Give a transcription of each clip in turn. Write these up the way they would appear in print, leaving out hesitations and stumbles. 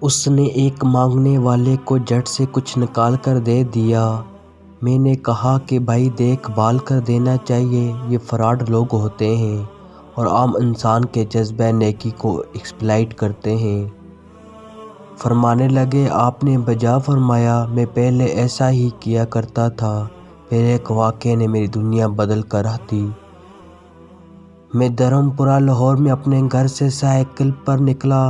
اس نے ایک مانگنے والے کو جھٹ سے کچھ نکال کر دے دیا۔ میں نے کہا کہ بھائی دیکھ بھال کر دینا چاہیے، یہ فراڈ لوگ ہوتے ہیں اور عام انسان کے جذبہ نیکی کو ایکسپلائٹ کرتے ہیں۔ فرمانے لگے آپ نے بجا فرمایا، میں پہلے ایسا ہی کیا کرتا تھا، پھر ایک واقعے نے میری دنیا بدل کر رکھ دی۔ میں دھرمپورہ لاہور میں اپنے گھر سے سائیکل پر نکلا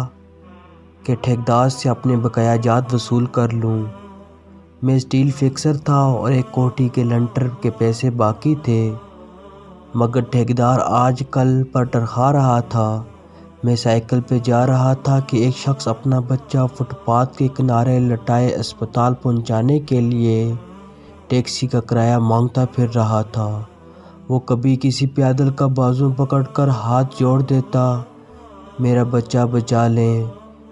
کہ ٹھیکیدار سے اپنے بقایا جات وصول کر لوں۔ میں اسٹیل فکسر تھا اور ایک کوٹھی کے لنٹر کے پیسے باقی تھے، مگر ٹھیکیدار آج کل پر ٹرخا رہا تھا۔ میں سائیکل پہ جا رہا تھا کہ ایک شخص اپنا بچہ فٹ پاتھ کے کنارے لٹائے اسپتال پہنچانے کے لیے ٹیکسی کا کرایہ مانگتا پھر رہا تھا۔ وہ کبھی کسی پیادل کا بازو پکڑ کر ہاتھ جوڑ دیتا، میرا بچہ بچا لیں،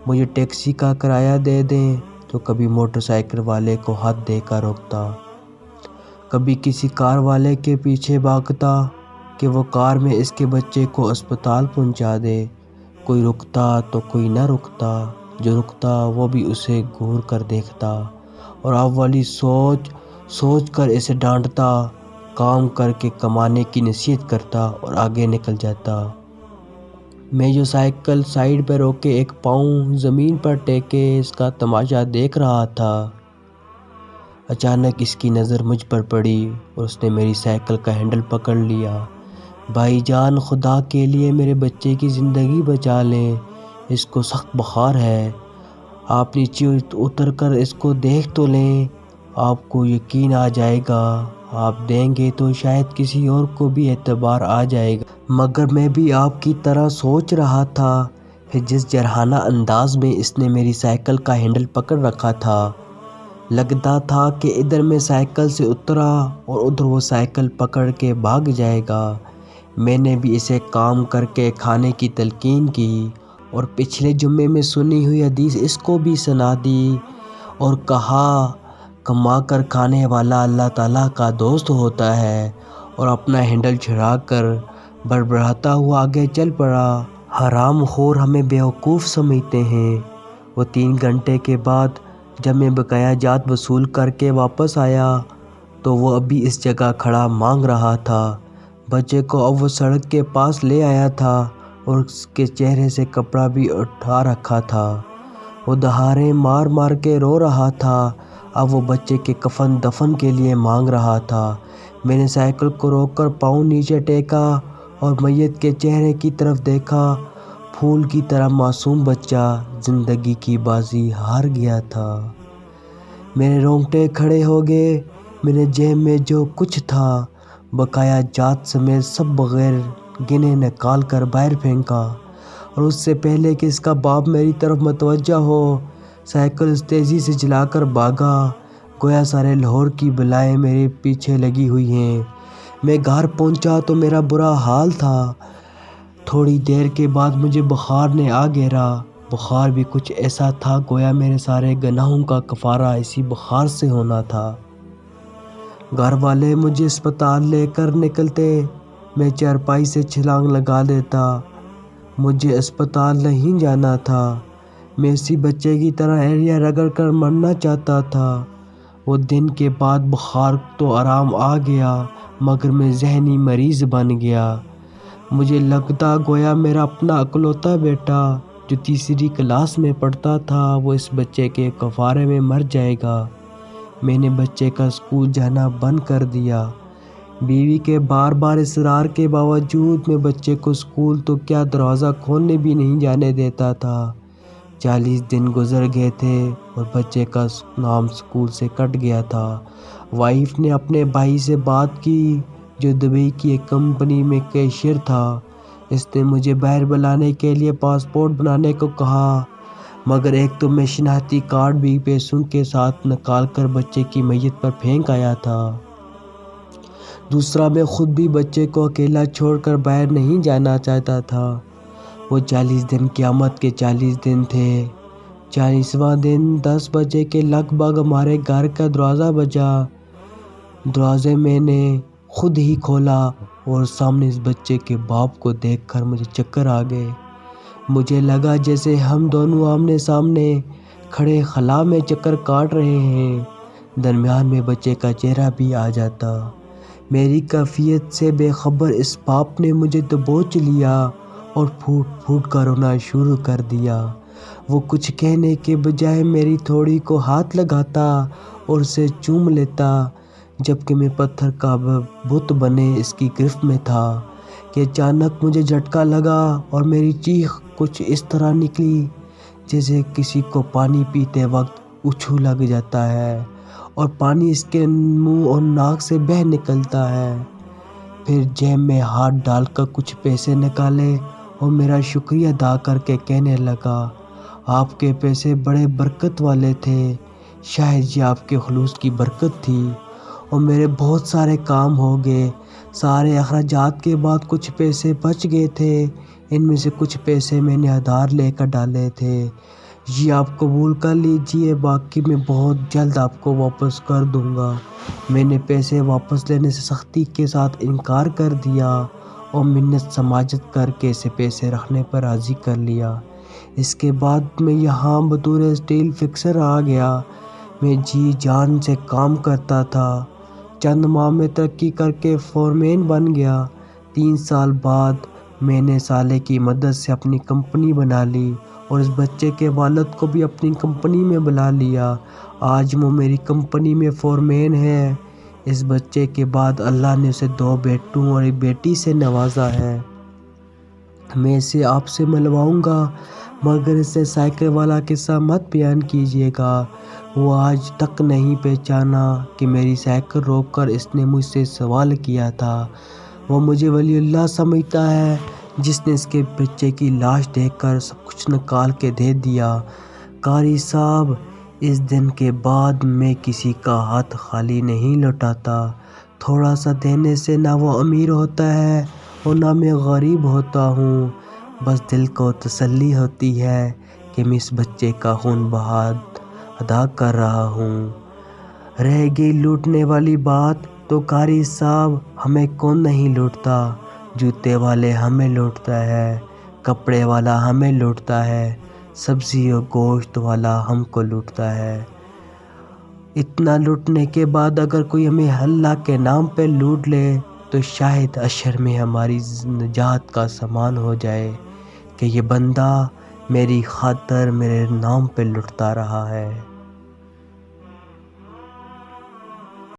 مجھے ٹیکسی کا کرایہ دے دیں، تو کبھی موٹر سائیکل والے کو ہاتھ دے کر روکتا، کبھی کسی کار والے کے پیچھے بھاگتا کہ وہ کار میں اس کے بچے کو اسپتال پہنچا دے۔ کوئی رکتا تو کوئی نہ رکتا، جو رکتا وہ بھی اسے گھور کر دیکھتا اور اب والی سوچ کر اسے ڈانٹتا، کام کر کے کمانے کی نصیحت کرتا اور آگے نکل جاتا۔ میں جو سائیکل سائیڈ پہ روکے ایک پاؤں زمین پر ٹیکے اس کا تماشا دیکھ رہا تھا، اچانک اس کی نظر مجھ پر پڑی اور اس نے میری سائیکل کا ہینڈل پکڑ لیا۔ بھائی جان خدا کے لیے میرے بچے کی زندگی بچا لیں، اس کو سخت بخار ہے، آپ نیچے اتر کر اس کو دیکھ تو لیں، آپ کو یقین آ جائے گا، آپ دیں گے تو شاید کسی اور کو بھی اعتبار آ جائے گا۔ مگر میں بھی آپ کی طرح سوچ رہا تھا۔ پھر جس جرحانہ انداز میں اس نے میری سائیکل کا ہینڈل پکڑ رکھا تھا، لگتا تھا کہ ادھر میں سائیکل سے اترا اور ادھر وہ سائیکل پکڑ کے بھاگ جائے گا۔ میں نے بھی اسے کام کر کے کھانے کی تلقین کی اور پچھلے جمعے میں سنی ہوئی حدیث اس کو بھی سنا دی اور کہا، کما کر کھانے والا اللہ تعالیٰ کا دوست ہوتا ہے، اور اپنا ہینڈل چھڑا کر بڑبڑاتا ہوا آگے چل پڑا۔ حرام خور ہمیں بیوقوف سمجھتے ہیں۔ وہ 3 گھنٹے کے بعد جب میں بقایا جات وصول کر کے واپس آیا تو وہ ابھی اس جگہ کھڑا مانگ رہا تھا۔ بچے کو اب وہ سڑک کے پاس لے آیا تھا اور اس کے چہرے سے کپڑا بھی اٹھا رکھا تھا۔ وہ دہاڑے مار مار کے رو رہا تھا، اب وہ بچے کے کفن دفن کے لیے مانگ رہا تھا۔ میں نے سائیکل کو روک کر پاؤں نیچے ٹیکا اور میت کے چہرے کی طرف دیکھا، پھول کی طرح معصوم بچہ زندگی کی بازی ہار گیا تھا۔ میرے رونگٹے کھڑے ہو گئے۔ میں نے جیب میں جو کچھ تھا بقایا جات سمیت سب بغیر گنے نکال کر باہر پھینکا، اور اس سے پہلے کہ اس کا باپ میری طرف متوجہ ہو سائیکل اس تیزی سے چلا کر بھاگا، گویا سارے لاہور کی بلائیں میرے پیچھے لگی ہوئی ہیں۔ میں گھر پہنچا تو میرا برا حال تھا۔ تھوڑی دیر کے بعد مجھے بخار نے آ گھیرا۔ بخار بھی کچھ ایسا تھا گویا میرے سارے گناہوں کا کفارہ اسی بخار سے ہونا تھا۔ گھر والے مجھے اسپتال لے کر نکلتے، میں چارپائی سے چھلانگ لگا دیتا، مجھے اسپتال نہیں جانا تھا، میں اسی بچے کی طرح ایڑیاں رگڑ کر مرنا چاہتا تھا۔ وہ دن کے بعد بخار تو آرام آ گیا، مگر میں ذہنی مریض بن گیا۔ مجھے لگتا گویا میرا اپنا اکلوتا بیٹا جو تیسری کلاس میں پڑھتا تھا وہ اس بچے کے کفارے میں مر جائے گا۔ میں نے بچے کا اسکول جانا بند کر دیا۔ بیوی کے بار بار اصرار کے باوجود میں بچے کو اسکول تو کیا دروازہ کھولنے بھی نہیں جانے دیتا تھا۔ 40 دن گزر گئے تھے اور بچے کا نام اسکول سے کٹ گیا تھا۔ وائف نے اپنے بھائی سے بات کی جو دبئی کی ایک کمپنی میں کیشیئر تھا، اس نے مجھے باہر بلانے کے لیے پاسپورٹ بنانے کو کہا، مگر ایک تو میں شناختی کارڈ بھی پیسوں کے ساتھ نکال کر بچے کی میت پر پھینک آیا تھا، دوسرا میں خود بھی بچے کو اکیلا چھوڑ کر باہر نہیں جانا چاہتا تھا۔ وہ 40 دن قیامت کے 40 دن تھے۔ 40واں دن 10 بجے کے لگ بھگ ہمارے گھر کا دروازہ بجا۔ دروازے میں نے خود ہی کھولا اور سامنے اس بچے کے باپ کو دیکھ کر مجھے چکر آ گئے۔ مجھے لگا جیسے ہم دونوں آمنے سامنے کھڑے خلا میں چکر کاٹ رہے ہیں۔ درمیان میں بچے کا چہرہ بھی آ جاتا۔ میری کیفیت سے بے خبر اس باپ نے مجھے دبوچ لیا اور پھوٹ پھوٹ کر رونا شروع کر دیا۔ وہ کچھ کہنے کے بجائے میری تھوڑی کو ہاتھ لگاتا اور اسے چوم لیتا، جبکہ میں پتھر کا بت بنے اس کی گرفت میں تھا کہ اچانک مجھے جھٹکا لگا اور میری چیخ کچھ اس طرح نکلی جیسے کسی کو پانی پیتے وقت اچھو لگ جاتا ہے اور پانی اس کے منہ اور ناک سے بہہ نکلتا ہے۔ پھر جیب میں ہاتھ ڈال کر کچھ پیسے نکالے اور میرا شکریہ ادا کر کے کہنے لگا، آپ کے پیسے بڑے برکت والے تھے، شاید یہ آپ کے خلوص کی برکت تھی، اور میرے بہت سارے کام ہو گئے۔ سارے اخراجات کے بعد کچھ پیسے بچ گئے تھے، ان میں سے کچھ پیسے میں نے ادھار لے کر ڈالے تھے، یہ آپ قبول کر لیجئے، باقی میں بہت جلد آپ کو واپس کر دوں گا۔ میں نے پیسے واپس لینے سے سختی کے ساتھ انکار کر دیا اور منت سماجت کر کے اسے پیسے رکھنے پر راضی کر لیا۔ اس کے بعد میں یہاں بطور اسٹیل فکسر آ گیا۔ میں جی جان سے کام کرتا تھا۔ چند ماہ میں ترقی کر کے فورمین بن گیا۔ 3 سال بعد میں نے سالے کی مدد سے اپنی کمپنی بنا لی اور اس بچے کے والد کو بھی اپنی کمپنی میں بلا لیا۔ آج وہ میری کمپنی میں فورمین ہے۔ اس بچے کے بعد اللہ نے اسے 2 بیٹوں اور 1 بیٹی سے نوازا ہے۔ میں اسے آپ سے ملواؤں گا، مگر اسے سائیکل والا قصہ مت بیان کیجیے گا۔ وہ آج تک نہیں پہچانا کہ میری سائیکل روک کر اس نے مجھ سے سوال کیا تھا۔ وہ مجھے ولی اللہ سمجھتا ہے جس نے اس کے بچے کی لاش دیکھ کر سب کچھ نکال کے دے دیا۔ قاری صاحب، اس دن کے بعد میں کسی کا ہاتھ خالی نہیں لوٹاتا۔ تھوڑا سا دینے سے نہ وہ امیر ہوتا ہے اور نہ میں غریب ہوتا ہوں۔ بس دل کو تسلی ہوتی ہے کہ میں اس بچے کا خون بہا ادا کر رہا ہوں۔ رہ گئی لوٹنے والی بات تو قاری صاحب، ہمیں کون نہیں لوٹتا؟ جوتے والے ہمیں لوٹتا ہے، کپڑے والا ہمیں لوٹتا ہے، سبزی اور گوشت والا ہم کو لوٹتا ہے۔ اتنا لوٹنے کے بعد اگر کوئی ہمیں اللہ کے نام پہ لوٹ لے تو شاید حشر میں ہماری نجات کا سامان ہو جائے کہ یہ بندہ میری خاطر میرے نام پہ لٹتا رہا ہے۔